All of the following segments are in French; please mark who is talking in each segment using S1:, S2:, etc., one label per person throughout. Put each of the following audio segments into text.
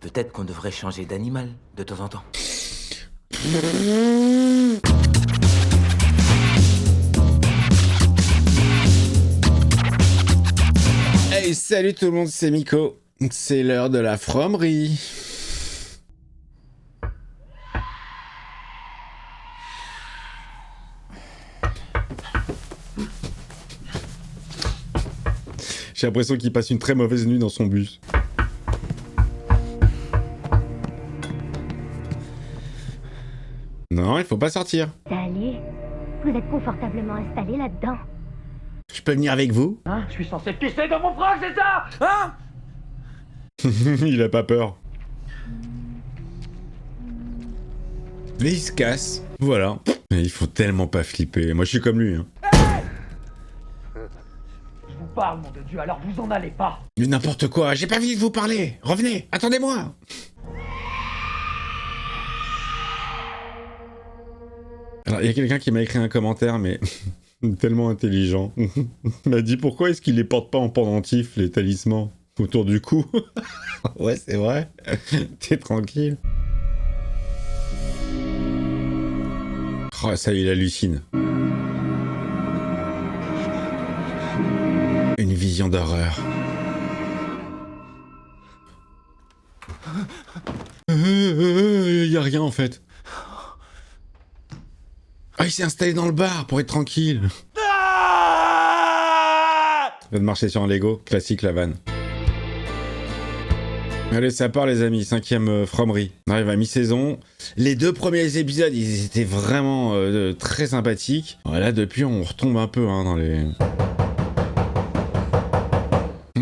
S1: Peut-être qu'on devrait changer d'animal de temps en temps.
S2: Hey, salut tout le monde, c'est Miko. C'est l'heure de la fromerie. J'ai l'impression qu'il passe une très mauvaise nuit dans son bus. Non, il faut pas sortir.
S3: Allez, vous êtes confortablement installé là-dedans.
S2: Je peux venir avec vous?
S1: Hein? Je suis censé pisser dans mon froc, c'est ça? Hein?
S2: Il a pas peur. Mais il se casse. Voilà. Mais il faut tellement pas flipper. Moi, je suis comme lui. Hein.
S1: Je vous parle, mon Dieu, alors vous en allez pas.
S2: Mais n'importe quoi. J'ai pas envie de vous parler. Revenez. Attendez-moi. Alors, il y a quelqu'un qui m'a écrit un commentaire, mais tellement intelligent. Il m'a dit pourquoi est-ce qu'il les porte pas en pendentif, les talismans, autour du cou. Ouais, c'est vrai. T'es tranquille. Oh, ça, il hallucine. Une vision d'horreur. Y a rien en fait. Ah, il s'est installé dans le bar pour être tranquille. Je viens de marcher sur un Lego, classique la vanne. Allez, ça part les amis, 5ème fromerie. On arrive à mi-saison. Les 2 premiers épisodes, ils étaient vraiment très sympathiques. Voilà, depuis on retombe un peu hein, dans les...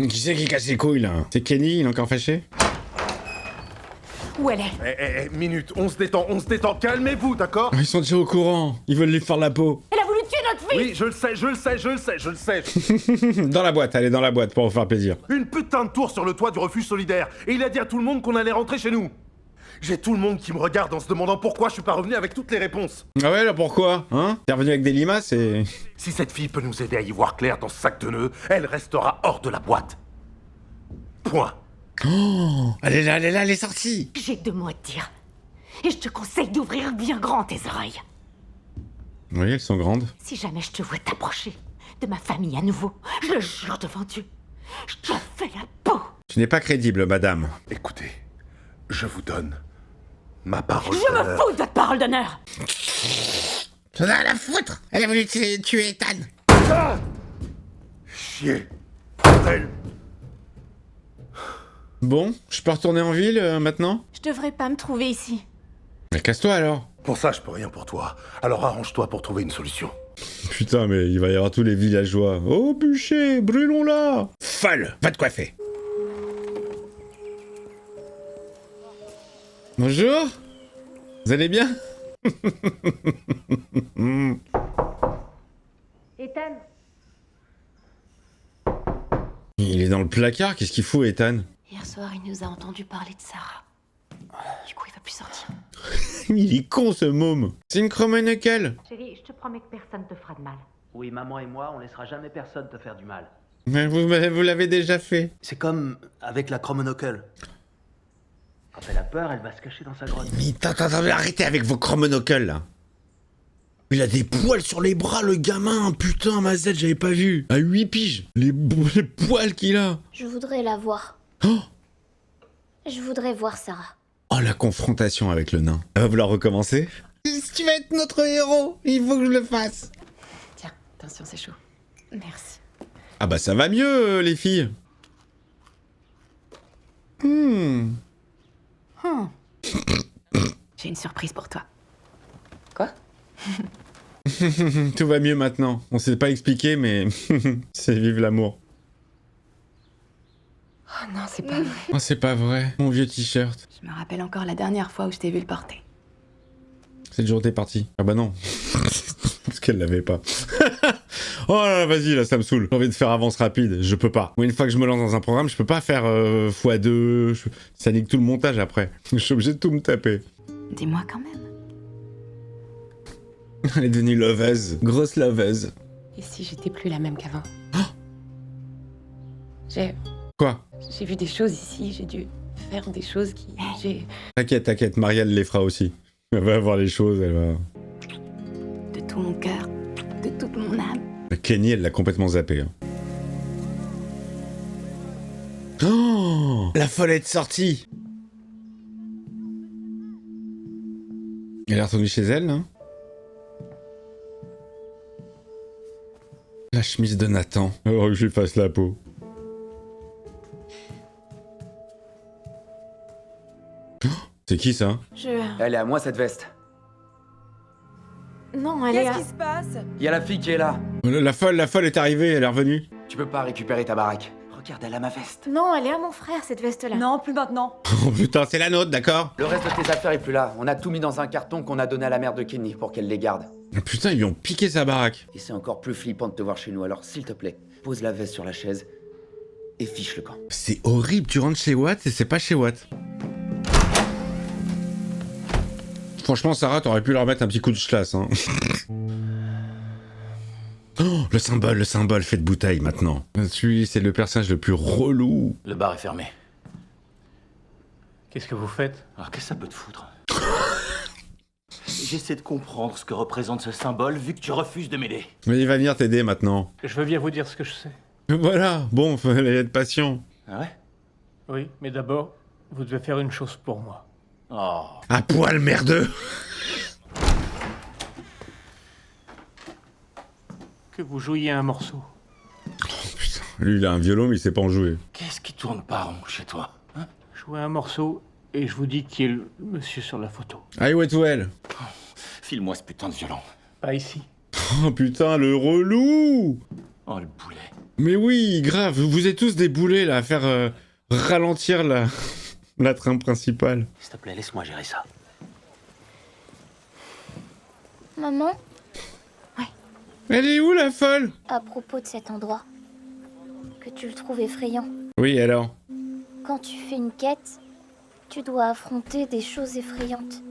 S2: Qui c'est qui casse les couilles là? C'est Kenny, il est encore fâché?
S3: Où elle est?
S4: Minute, on se détend, calmez-vous, d'accord?
S2: Ils sont déjà au courant, ils veulent lui faire la peau.
S3: Elle a voulu tuer notre fille!
S4: Oui, je le sais.
S2: Dans la boîte, allez dans la boîte pour vous faire plaisir.
S4: Une putain de tour sur le toit du refuge solidaire, et il a dit à tout le monde qu'on allait rentrer chez nous. J'ai tout le monde qui me regarde en se demandant pourquoi je suis pas revenu avec toutes les réponses.
S2: Ah ouais, là pourquoi? Hein? T'es revenu avec des limaces et...
S4: Si cette fille peut nous aider à y voir clair dans ce sac de nœuds, elle restera hors de la boîte. Point.
S2: Oh, elle est là, elle est sortie.
S3: J'ai 2 mots à te dire. Et je te conseille d'ouvrir bien grand tes oreilles.
S2: Oui, elles sont grandes.
S3: Si jamais je te vois t'approcher de ma famille à nouveau, je le jure devant Dieu, je te fais la peau.
S2: Tu n'es pas crédible, madame.
S4: Écoutez, je vous donne ma parole
S3: Je me
S4: d'honneur.
S3: fous de votre parole d'honneur.
S2: J'en ai rien à foutre. Elle a voulu tuer Ethan.
S4: Ah Chier. Bordel.
S2: Bon, je peux retourner en ville maintenant?
S3: Je devrais pas me trouver ici.
S2: Mais casse-toi alors.
S4: Pour ça, je peux rien pour toi. Alors arrange-toi pour trouver une solution.
S2: Putain, mais il va y avoir tous les villageois. Oh, bûcher, brûlons-la. Folle, va te coiffer. Bonjour. Vous allez bien?
S3: Ethan,
S2: Il est dans le placard, qu'est-ce qu'il fout, Ethan?
S3: hier soir, il nous a entendu parler de Sarah. Du coup, il va plus sortir.
S2: Il est con, ce môme. C'est une chromonocle.
S3: Chérie, je te promets que personne te fera de mal.
S5: Oui, maman et moi, on laissera jamais personne te faire du mal.
S2: Mais vous l'avez déjà fait.
S5: C'est comme avec la chromonocle. Quand elle a peur, elle va se cacher dans sa grotte.
S2: Mais attends, arrêtez avec vos chromonocles, là. Il a des poils sur les bras, le gamin. Putain, Mazette, j'avais pas vu. À 8 piges. Les poils qu'il a.
S6: Je voudrais la voir.
S2: Oh,
S6: Je voudrais voir Sarah.
S2: oh, la confrontation avec le nain. Elle va vouloir recommencer? Tu vas être notre héros. Il faut que je le fasse.
S3: Tiens, attention, c'est chaud. Merci.
S2: Ah bah ça va mieux, les filles.
S3: J'ai une surprise pour toi. Quoi?
S2: Tout va mieux maintenant. On s'est pas expliqué, mais c'est vive l'amour.
S3: Oh non, c'est pas vrai.
S2: Oh, c'est pas vrai. Mon vieux t-shirt.
S3: Je me rappelle encore la dernière fois où je t'ai vu le porter.
S2: Cette journée t'es parti. Ah bah non. Parce qu'elle l'avait pas. Oh là là, vas-y, là, ça me saoule. J'ai envie de faire avance rapide. Je peux pas. Moi, une fois que je me lance dans un programme, je peux pas faire x2. Ça nique tout le montage après. Je suis obligé de tout me taper.
S3: Dis-moi quand même.
S2: Elle est devenue loveuse. Grosse loveuse.
S7: Et si j'étais plus la même qu'avant? J'ai
S2: Quoi?
S7: vu des choses ici, j'ai dû faire des choses qui...
S2: T'inquiète, t'inquiète, Marielle les fera aussi. Elle va voir les choses, elle va...
S7: De tout mon cœur, de toute mon âme.
S2: Kenny, elle l'a complètement zappé. Hein. Oh, la folle est sortie. Elle est retournée chez elle, hein. La chemise de Nathan. Oh, que je lui fasse la peau. Oh, c'est qui ça?
S5: Elle est à moi cette veste.
S3: Non, elle est...
S8: Qu'est-ce qui se passe?
S5: Y a la fille qui est là.
S2: La folle est arrivée, elle est revenue.
S5: Tu peux pas récupérer ta baraque. Regarde, elle a ma veste.
S3: Non, elle est à mon frère, cette veste-là.
S8: Non, plus maintenant.
S2: Oh putain, c'est la nôtre, d'accord?
S5: Le reste de tes affaires est plus là. On a tout mis dans un carton qu'on a donné à la mère de Kenny pour qu'elle les garde.
S2: Oh, putain, ils lui ont piqué sa baraque.
S5: Et c'est encore plus flippant de te voir chez nous, alors s'il te plaît, pose la veste sur la chaise et fiche le camp.
S2: C'est horrible, tu rentres chez Watt et c'est pas chez Watt. Franchement, Sarah, t'aurais pu leur mettre un petit coup de schlass, hein. Oh, le symbole fait de bouteille maintenant. Celui, c'est le personnage le plus relou.
S1: Le bar est fermé.
S9: Qu'est-ce que vous faites?
S1: Alors qu'est-ce que ça peut te foutre? J'essaie de comprendre ce que représente ce symbole vu que tu refuses de m'aider.
S2: Mais il va venir t'aider maintenant.
S9: Je veux bien vous dire ce que je sais.
S2: Voilà, bon, fallait être patient.
S1: Ah ouais?
S9: Oui, mais d'abord, vous devez faire une chose pour moi.
S1: Oh.
S2: À poil merdeux.
S9: Que vous jouiez un morceau.
S2: Putain, lui il a un violon mais il sait pas en jouer.
S1: Qu'est-ce qui tourne pas rond chez toi, hein?
S9: Jouez un morceau et je vous dis qui est le monsieur sur la photo.
S2: Aïe ouais tout elle.
S1: File-moi ce putain de violon.
S9: Pas ici.
S2: Oh putain, le relou.
S1: Oh le boulet.
S2: Mais oui, grave, vous êtes tous des boulets là à faire ralentir la trame principale.
S1: S'il te plaît, laisse-moi gérer ça.
S6: Maman,
S2: Elle est où la folle?
S6: à propos de cet endroit, que tu le trouves effrayant.
S2: Oui alors.
S6: Quand tu fais une quête, tu dois affronter des choses effrayantes.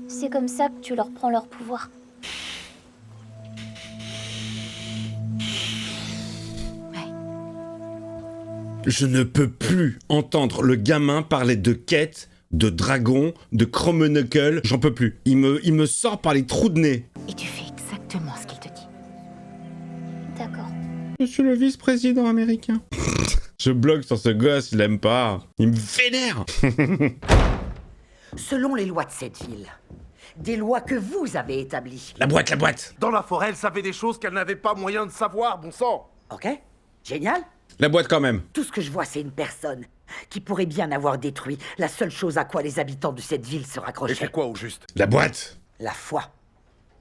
S6: C'est comme ça que tu leur prends leur pouvoir.
S2: Je ne peux plus entendre le gamin parler de quête, de dragon, de Chrome-Knuckle, j'en peux plus. Il me sort par les trous de nez.
S3: Et tu fais exactement ce qu'il te dit.
S6: D'accord.
S2: Monsieur le vice-président américain. Je bloque sur ce gosse, il l'aime pas. Il me vénère.
S10: Selon les lois de cette ville, des lois que vous avez établies.
S2: La boîte.
S4: Dans la forêt, elle savait des choses qu'elle n'avait pas moyen de savoir, bon sang.
S10: Ok? Génial?
S2: La boîte quand même.
S10: Tout ce que je vois, c'est une personne qui pourrait bien avoir détruit la seule chose à quoi les habitants de cette ville se
S4: Et
S10: raccrochaient.
S4: c'est quoi au juste?
S2: La boîte.
S10: La foi.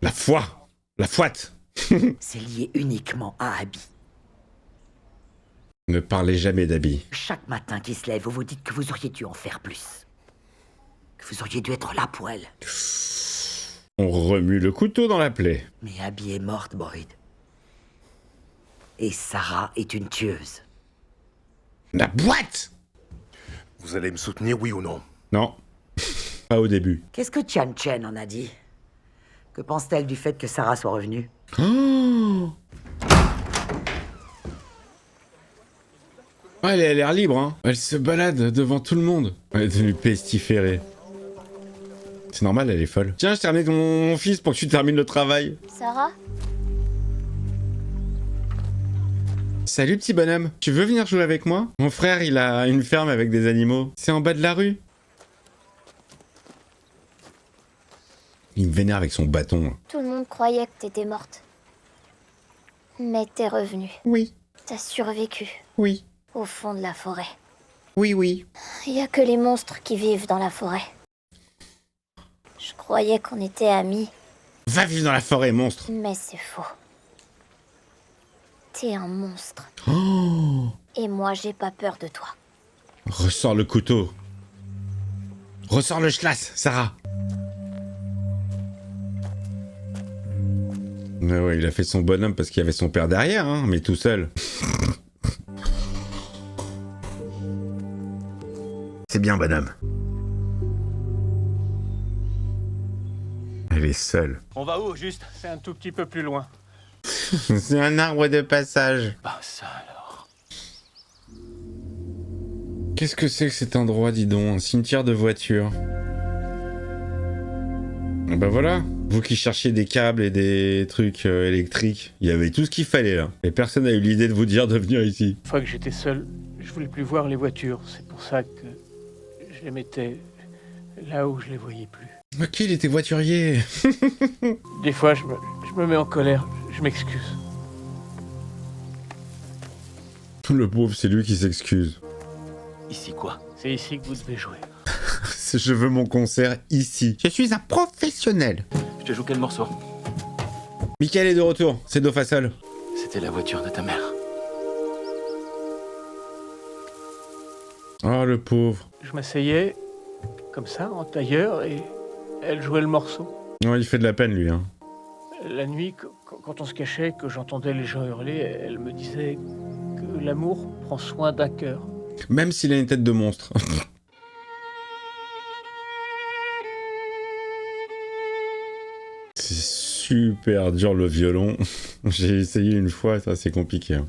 S2: La foi. La fouette.
S10: C'est lié uniquement à Abby.
S2: Ne parlez jamais d'Abby.
S10: Chaque matin qui se lève, vous vous dites que vous auriez dû en faire plus. Que vous auriez dû être là pour elle.
S2: On remue le couteau dans la plaie.
S10: Mais Abby est morte, Boyd. Et Sarah est une tueuse.
S2: La boîte.
S4: Vous allez me soutenir, oui ou non?
S2: Non. Pas au début.
S10: Qu'est-ce que Tian Chen en a dit? Que pense-t-elle du fait que Sarah soit revenue?
S2: Oh. Ah, elle a l'air libre, hein. Elle se balade devant tout le monde. Elle est devenue pestiférée. C'est normal, elle est folle. Tiens, je termine mon fils pour que tu termines le travail.
S6: Sarah?
S2: Salut petit bonhomme, tu veux venir jouer avec moi? Mon frère, il a une ferme avec des animaux. C'est en bas de la rue. Il me vénère avec son bâton.
S6: Tout le monde croyait que t'étais morte. Mais t'es revenue.
S2: Oui,
S6: T'as survécu,
S2: oui,
S6: au fond de la forêt.
S2: oui.
S6: Y a que les monstres qui vivent dans la forêt. Je croyais qu'on était amis,
S2: Va vivre dans la forêt, monstre.
S6: mais c'est faux. T'es un monstre.
S2: Oh.
S6: Et moi, j'ai pas peur de toi.
S2: Ressors le couteau. Ressors le schlass, Sarah. Mais ouais, il a fait son bonhomme parce qu'il y avait son père derrière, hein, mais tout seul. C'est bien, bonhomme. Elle est seule.
S1: On va où, juste?
S9: C'est un tout petit peu plus loin.
S2: C'est un arbre de passage.
S1: Bah ça alors.
S2: Qu'est-ce que c'est que cet endroit, dis donc? Un cimetière de voitures. Et bah voilà, vous qui cherchiez des câbles et des trucs électriques, il y avait tout ce qu'il fallait là. Et personne n'a eu l'idée de vous dire de venir ici.
S9: Une fois que j'étais seul, je voulais plus voir les voitures. C'est pour ça que je les mettais là où je les voyais plus.
S2: Ok, il était voiturier.
S9: Des fois, je me mets en colère. Je m'excuse.
S2: Le pauvre, c'est lui qui s'excuse.
S1: Ici quoi?
S9: C'est ici que vous devez jouer.
S2: Je veux mon concert ici. Je suis un professionnel.
S1: Je te joue quel morceau?
S2: Michael est de retour, c'est Do Fa Sol.
S1: C'était la voiture de ta mère.
S2: Oh le pauvre.
S9: Je m'asseyais comme ça, en tailleur, et elle jouait le morceau.
S2: Non, il fait de la peine lui, hein.
S9: La nuit, quand on se cachait, que j'entendais les gens hurler, elle me disait que l'amour prend soin d'un cœur.
S2: Même s'il a une tête de monstre. C'est super dur le violon. J'ai essayé une fois, ça c'est compliqué. Hein.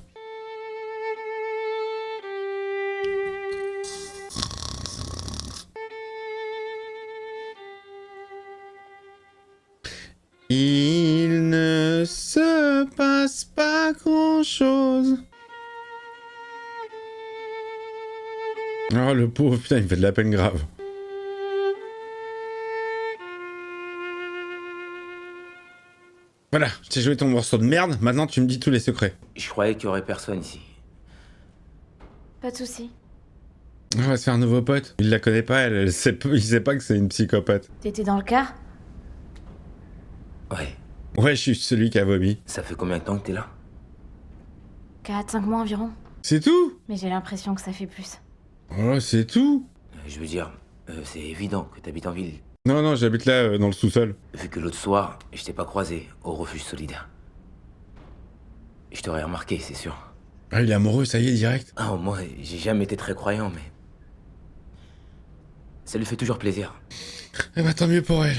S2: Il ne se passe pas grand-chose. Oh le pauvre, putain, il me fait de la peine grave. Voilà, je t'ai joué ton morceau de merde, maintenant tu me dis tous les secrets.
S5: Je croyais qu'il y aurait personne ici.
S6: Pas de soucis.
S2: On va se faire un nouveau pote. Il la connaît pas, il sait pas que c'est une psychopathe.
S6: T'étais dans le car?
S5: Ouais.
S2: Ouais, je suis celui qui a vomi.
S5: Ça fait combien de temps que t'es là?
S6: 4-5 mois environ.
S2: C'est tout?
S6: Mais j'ai l'impression que ça fait plus.
S2: Oh, c'est tout?
S5: Je veux dire, c'est évident que t'habites en ville.
S2: Non, non, j'habite là, dans le sous-sol.
S5: Vu que l'autre soir, je t'ai pas croisé au refuge solidaire. Je t'aurais remarqué, c'est sûr.
S2: Ah, il est amoureux, ça y est, direct.
S5: Ah, moi, j'ai jamais été très croyant, mais... ça lui fait toujours plaisir.
S2: Eh bah, tant mieux pour elle.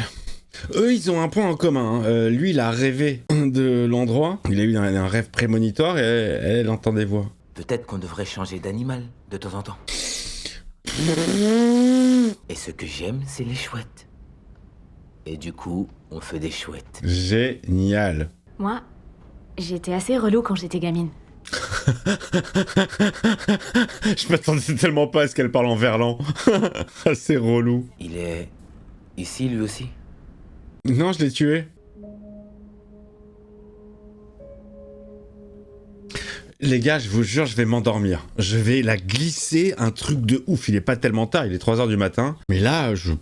S2: Eux, ils ont un point en commun. Hein. Lui, il a rêvé de l'endroit. Il a eu un rêve prémonitoire et elle entend des voix.
S5: Peut-être qu'on devrait changer d'animal de temps en temps. Et ce que j'aime, c'est les chouettes. Et du coup, on fait des chouettes.
S2: Génial.
S3: Moi, j'étais assez relou quand j'étais gamine.
S2: Je m'attendais tellement pas à ce qu'elle parle en verlan. C'est relou.
S5: Il est... ici, lui aussi?
S2: Non, je l'ai tué. Les gars, je vous jure, je vais m'endormir. Je vais la glisser un truc de ouf. Il est pas tellement tard, il est 3h du matin. Mais là, je...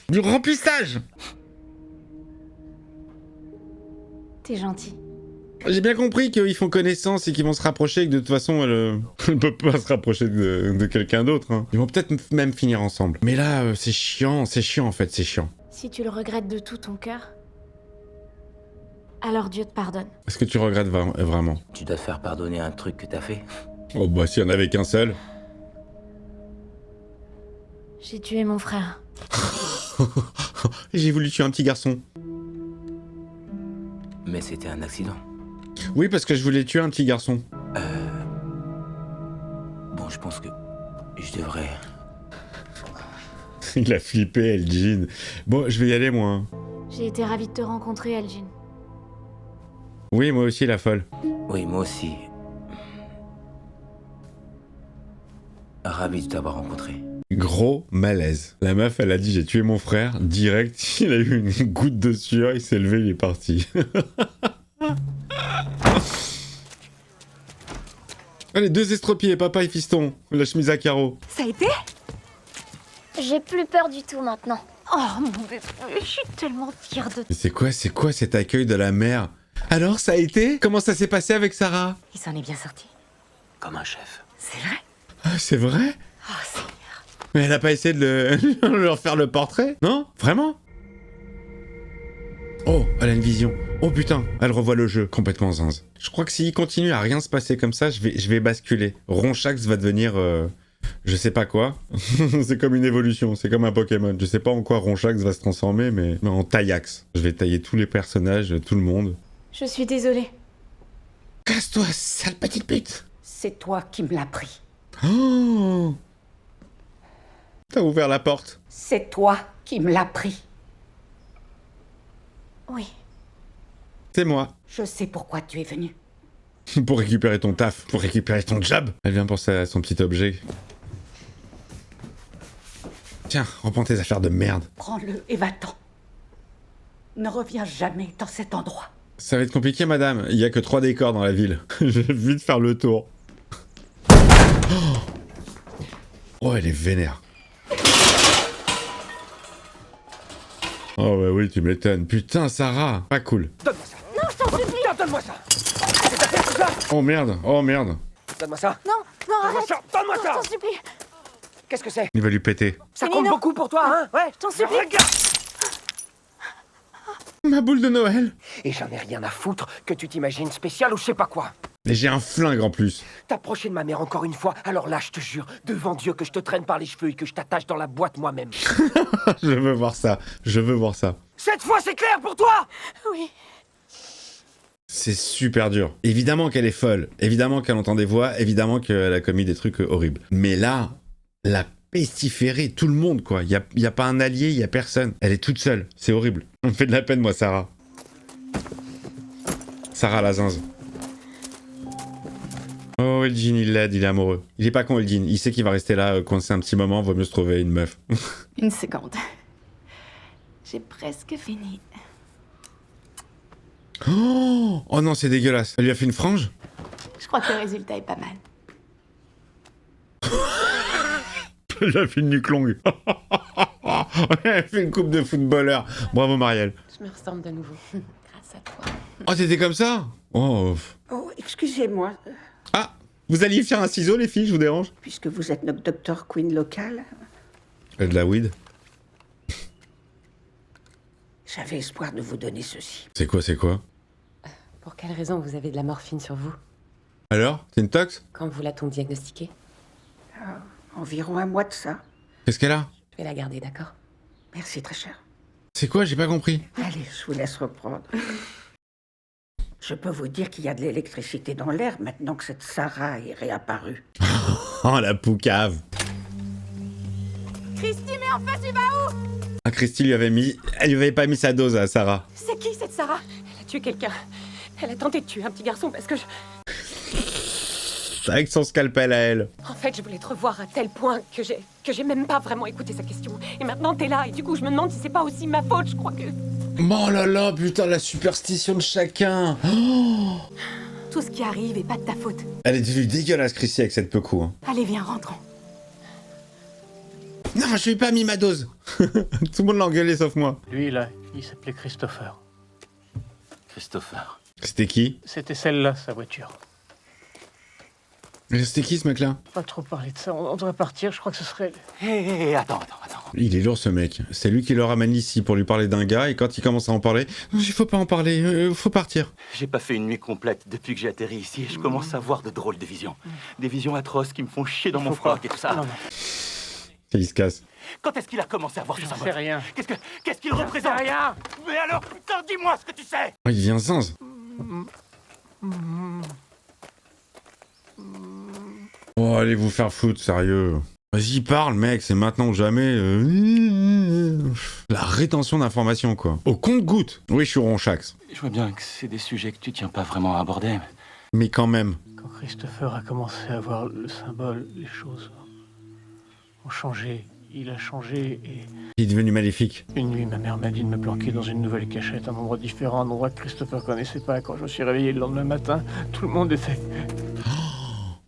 S2: Du remplissage.
S3: T'es gentil.
S2: J'ai bien compris qu'ils font connaissance et qu'ils vont se rapprocher et que de toute façon, elle ne peut pas se rapprocher de quelqu'un d'autre. Hein. Ils vont peut-être même finir ensemble. Mais là, c'est chiant en fait, c'est chiant.
S3: Si tu le regrettes de tout ton cœur, alors Dieu te pardonne.
S2: Est-ce que tu regrettes vraiment?
S5: Tu dois te faire pardonner un truc que t'as fait?
S2: Oh bah s'il y en avait qu'un seul.
S3: J'ai tué mon frère.
S2: J'ai voulu tuer un petit garçon.
S5: Mais c'était un accident.
S2: Oui, parce que je voulais tuer un petit garçon.
S5: Bon, je pense que... je devrais...
S2: Il a flippé, Elgin. Bon, je vais y aller, moi. Hein.
S3: J'ai été ravie de te rencontrer, Elgin.
S2: Oui, moi aussi, la folle.
S5: Oui, moi aussi. Ravi de t'avoir rencontré.
S2: Gros malaise. La meuf, elle a dit j'ai tué mon frère. Direct, il a eu une goutte de sueur, il s'est levé, il est parti. Allez, 2 estropiés, papa et fiston. La chemise à carreaux.
S3: Ça a été?
S6: J'ai plus peur du tout maintenant.
S3: Oh mon bébé, je suis tellement fière de toi.
S2: Mais c'est quoi cet accueil de la mère? Alors, ça a été? Comment ça s'est passé avec Sarah?
S3: Il s'en est bien sorti.
S5: Comme un chef.
S3: C'est vrai?
S2: Ah, c'est vrai?
S3: Oh, c'est...
S2: Mais elle a pas essayé de leur faire le portrait? Non? Vraiment? Oh, elle a une vision. Oh putain, elle revoit le jeu complètement zinz. Je crois que s'il continue à rien se passer comme ça, je vais basculer. Ronchax va devenir... je sais pas quoi. C'est comme une évolution, c'est comme un Pokémon. Je sais pas en quoi Ronchax va se transformer, mais en Taillax. Je vais tailler tous les personnages, tout le monde.
S3: Je suis désolée.
S2: Casse-toi, sale petite pute.
S10: C'est toi qui me l'as pris.
S2: Oh. T'as ouvert la porte.
S10: C'est toi qui me l'as pris.
S6: Oui.
S2: C'est moi.
S10: Je sais pourquoi tu es venu.
S2: Pour récupérer ton taf, pour récupérer ton job. Elle vient penser à son petit objet. Tiens, reprends tes affaires de merde.
S10: Prends-le et va-t'en. Ne reviens jamais dans cet endroit.
S2: Ça va être compliqué, madame. Il y a que 3 décors dans la ville. Je vais vite faire le tour. Oh, elle est vénère. Oh bah oui, tu m'étonnes. Putain, Sarah. Pas cool.
S8: Donne-moi ça. Non, je t'en supplie. Donne-moi ça. C'est ta fait tout ça.
S2: Oh merde, oh merde.
S8: Donne-moi ça.
S6: Non,
S8: Donne-moi
S6: arrête.
S8: ça. Donne-moi
S6: Non,
S8: ça.
S6: je t'en supplie.
S8: Qu'est-ce que c'est?
S2: Il va lui péter.
S8: Ça
S6: C'est
S8: compte
S6: Nino.
S8: beaucoup pour toi, hein? Ouais.
S6: Je t'en supplie.
S8: Regarde.
S2: Ma boule de Noël.
S8: Et j'en ai rien à foutre que tu t'imagines spécial ou je sais pas quoi.
S2: Et j'ai un flingue en plus.
S8: T'approcher de ma mère encore une fois, alors là, je te jure, devant Dieu, que je te traîne par les cheveux et que je t'attache dans la boîte moi-même.
S2: Je veux voir ça. Je veux voir ça.
S8: Cette fois, c'est clair pour toi?
S6: Oui.
S2: C'est super dur. Évidemment qu'elle est folle. Évidemment qu'elle entend des voix. Évidemment qu'elle a commis des trucs horribles. Mais là, la pestiférer tout le monde, quoi. Il y a pas un allié, il y a personne. Elle est toute seule. C'est horrible. On me fait de la peine, moi, Sarah. Sarah la zinze. Oh, Elgin, il l'aide, il est amoureux. Il est pas con, Elgin. Il sait qu'il va rester là, coincé un petit moment. Vaut mieux se trouver une meuf.
S7: Une seconde. J'ai presque fini.
S2: Oh, oh non, c'est dégueulasse. Elle lui a fait une frange?
S7: Je crois que le résultat est pas mal.
S2: Elle lui a fait une nuque longue. Elle a fait une coupe de footballeur. Bravo, Marielle.
S7: Je me ressemble de nouveau. Grâce à toi.
S2: Oh, t'étais comme ça? Oh.
S10: Oh, excusez-moi,
S2: Ah, vous alliez faire un ciseau, les filles, je vous dérange?
S10: puisque vous êtes notre docteur Queen local,
S2: De la weed.
S10: j'avais espoir de vous donner ceci.
S2: C'est quoi?
S7: Pour quelle raison vous avez de la morphine sur vous?
S2: Alors? C'est une tox?
S7: Quand vous l'a-t-on diagnostiquée?
S10: Environ un mois de ça.
S2: Qu'est-ce qu'elle a?
S7: Je vais la garder, d'accord?
S10: Merci, très cher.
S2: C'est quoi? J'ai pas compris.
S10: Allez, je vous laisse reprendre. Je peux vous dire qu'il y a de l'électricité dans l'air maintenant que cette Sarah est réapparue.
S2: Oh, la poucave.
S6: Christy, mais enfin, tu vas où?
S2: Ah, Christy lui avait mis... Elle lui avait pas mis sa dose à Sarah.
S6: C'est qui cette Sarah?
S7: Elle a tué quelqu'un. Elle a tenté de tuer un petit garçon parce que
S2: Avec son scalpel à elle.
S7: En fait, je voulais te revoir à tel point que j'ai même pas vraiment écouté sa question. Et maintenant, t'es là, et du coup, je me demande si c'est pas aussi ma faute, je crois que...
S2: Oh là là, putain, la superstition de chacun. Oh,
S7: Tout ce qui arrive est pas de ta faute.
S2: elle est devenue dégueulasse, Christy, avec cette pecou. Hein.
S7: Allez, viens, rentrons.
S2: Non, je lui ai pas mis ma dose. Tout le monde l'a engueulé, sauf moi.
S9: Lui, là, il s'appelait Christopher.
S1: Christopher.
S2: C'était qui?
S9: C'était celle-là, sa voiture.
S2: Mais c'était qui, ce mec-là?
S9: Pas trop parler de ça, on devrait partir, je crois que ce serait...
S1: Hé, attends.
S2: Il est lourd, ce mec. C'est lui qui le ramène ici pour lui parler d'un gars, et quand il commence à en parler... Non, il faut pas en parler, faut partir.
S1: J'ai pas fait une nuit complète depuis que j'ai atterri ici et je commence à avoir de drôles de visions. Des visions atroces qui me font chier dans mon froc et tout ça.
S9: Non,
S2: Et il se casse.
S1: Quand est-ce qu'il a commencé à voir ce
S9: j'en sais
S1: symbole?
S9: rien.
S1: Qu'est-ce qu'il représente?
S9: Rien.
S1: Mais alors, putain, dis-moi ce que tu sais!
S2: Oh, il devient zinze. Oh, allez vous faire foutre, sérieux. Vas-y, parle, mec, c'est maintenant ou jamais. La rétention d'informations, quoi. Au compte-goutte. Oui, je suis ronchax.
S1: Je vois bien que c'est des sujets que tu tiens pas vraiment à aborder.
S2: Mais quand même.
S9: Quand Christopher a commencé à voir le symbole, les choses ont changé. Il a changé et...
S2: Il est devenu maléfique.
S9: Une nuit, ma mère m'a dit de me planquer dans une nouvelle cachette, un endroit différent, un endroit que Christopher connaissait pas. Quand je me suis réveillé le lendemain matin, tout le monde était...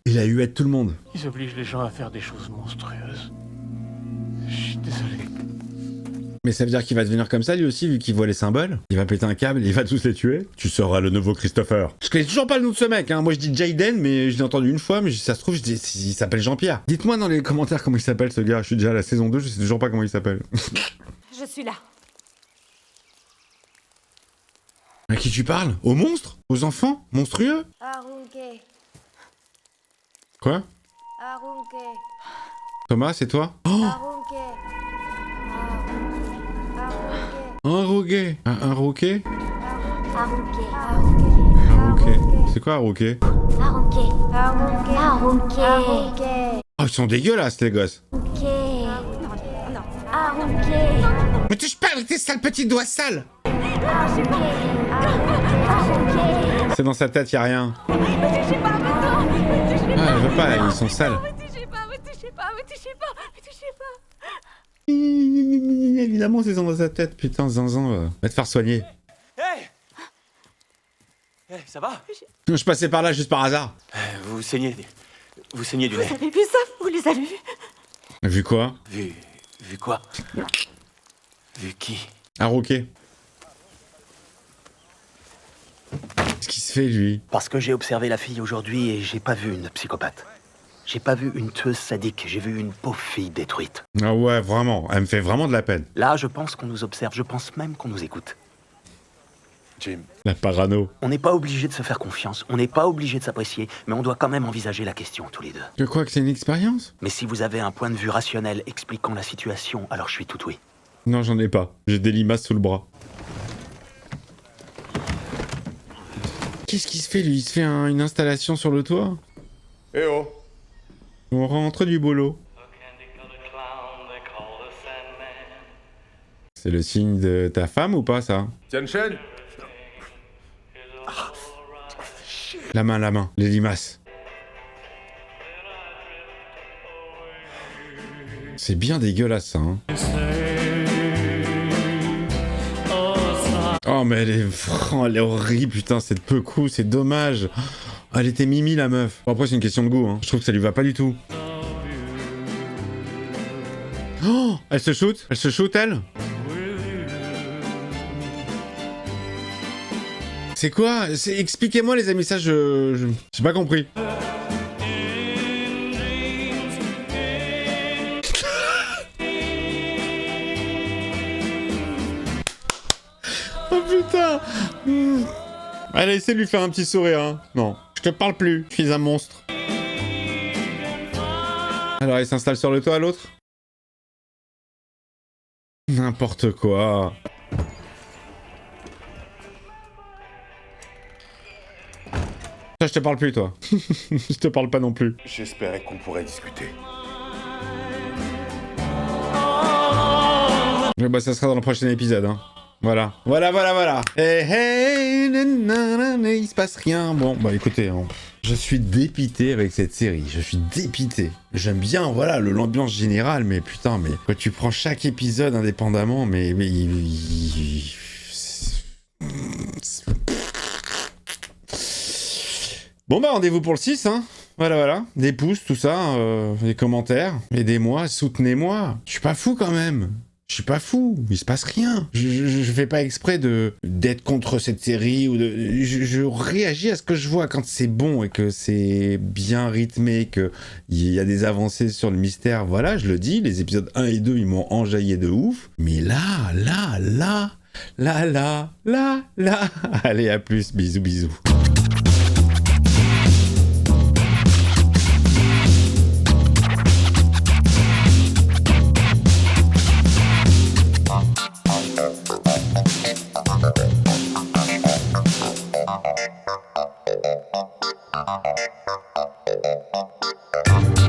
S2: Il a eu à tout le monde.
S9: Ils obligent les gens à faire des choses monstrueuses. Je suis désolé.
S2: Mais ça veut dire qu'il va devenir comme ça lui aussi, vu qu'il voit les symboles. Il va péter un câble, il va tous les tuer. Tu seras le nouveau Christopher. Je connais toujours pas le nom de ce mec, hein. Moi je dis Jaden, mais je l'ai entendu une fois, mais ça se trouve, il s'appelle Jean-Pierre. Dites-moi dans les commentaires comment il s'appelle ce gars. Je suis déjà à la saison 2, je sais toujours pas comment il s'appelle.
S6: Je suis là.
S2: À qui tu parles? Aux monstres? Aux enfants? Monstrueux?
S6: Arunke.
S2: Quoi?
S6: Arunke.
S2: Thomas, c'est toi? Oh!
S6: Arunke.
S2: Un roquet. Un roquet?
S6: Arunke.
S2: Un roquet. C'est quoi Arouquet?
S6: Arouquet.
S2: Oh, ils sont dégueulasses, les gosses. Mais touche pas avec tes sales petits doigts sales. C'est dans sa tête, y a rien. Ah, elle veut pas, ils sont sales. Évidemment, c'est dans sa tête. Putain, Zinzin, va te faire soigner.
S1: Hey, ça va?
S2: Je passais par là juste par hasard.
S1: Vous saignez du nez.
S3: Vous avez vu ça? Vous les avez vus?
S2: Vu quoi?
S1: Vu quoi? Vu qui?
S2: Arouquet. Qu'est-ce qu'il se fait, lui?
S5: Parce que j'ai observé la fille aujourd'hui et j'ai pas vu une psychopathe. J'ai pas vu une tueuse sadique, j'ai vu une pauvre fille détruite.
S2: Ah ouais, vraiment. Elle me fait vraiment de la peine.
S5: Là, je pense qu'on nous observe, je pense même qu'on nous écoute.
S4: Jim.
S2: La parano.
S5: On n'est pas obligé de se faire confiance, on n'est pas obligé de s'apprécier, mais on doit quand même envisager la question tous les deux.
S2: Que quoi, que c'est une expérience?
S5: Mais si vous avez un point de vue rationnel expliquant la situation, alors je suis tout oui.
S2: Non, j'en ai pas. J'ai des limaces sous le bras. Qu'est-ce qu'il se fait, lui? Il se fait une installation sur le toit?
S4: Eh oh.
S2: On rentre du boulot. C'est le signe de ta femme ou pas, ça?
S4: Tianchen.
S2: La main, les limaces. C'est bien dégueulasse, ça, hein. Oh, mais elle est horrible, putain, c'est peu cool, c'est dommage. Elle était mimi, la meuf. Bon, après, c'est une question de goût, hein. Je trouve que ça lui va pas du tout. Oh, elle se shoot? Elle se shoot, elle? C'est quoi? Expliquez-moi, les amis, ça, j'ai pas compris. Oh putain! Allez, essaie de lui faire un petit sourire, hein. Non, je te parle plus, je suis un monstre. Alors, il s'installe sur le toit à l'autre? N'importe quoi. Ça, je te parle plus, toi. Je te parle pas non plus.
S4: J'espérais qu'on pourrait discuter.
S2: Mais bah, ça sera dans le prochain épisode, hein. Voilà. Voilà. Hey, nanana, il se passe rien. Bon, bah écoutez, hein, je suis dépité avec cette série. Je suis dépité. J'aime bien, voilà, l'ambiance générale, mais putain, mais quand tu prends chaque épisode indépendamment, mais bon bah rendez-vous pour le 6, hein. Voilà. Des pouces, tout ça, des commentaires. Aidez-moi, soutenez-moi. Je suis pas fou quand même. Je suis pas fou, il se passe rien. Je fais pas exprès d'être contre cette série ou je réagis à ce que je vois quand c'est bon et que c'est bien rythmé, que il y a des avancées sur le mystère. Voilà, je le dis, les épisodes 1 et 2, ils m'ont enjaillé de ouf. Mais là. Allez, à plus, bisous.
S11: Thank you.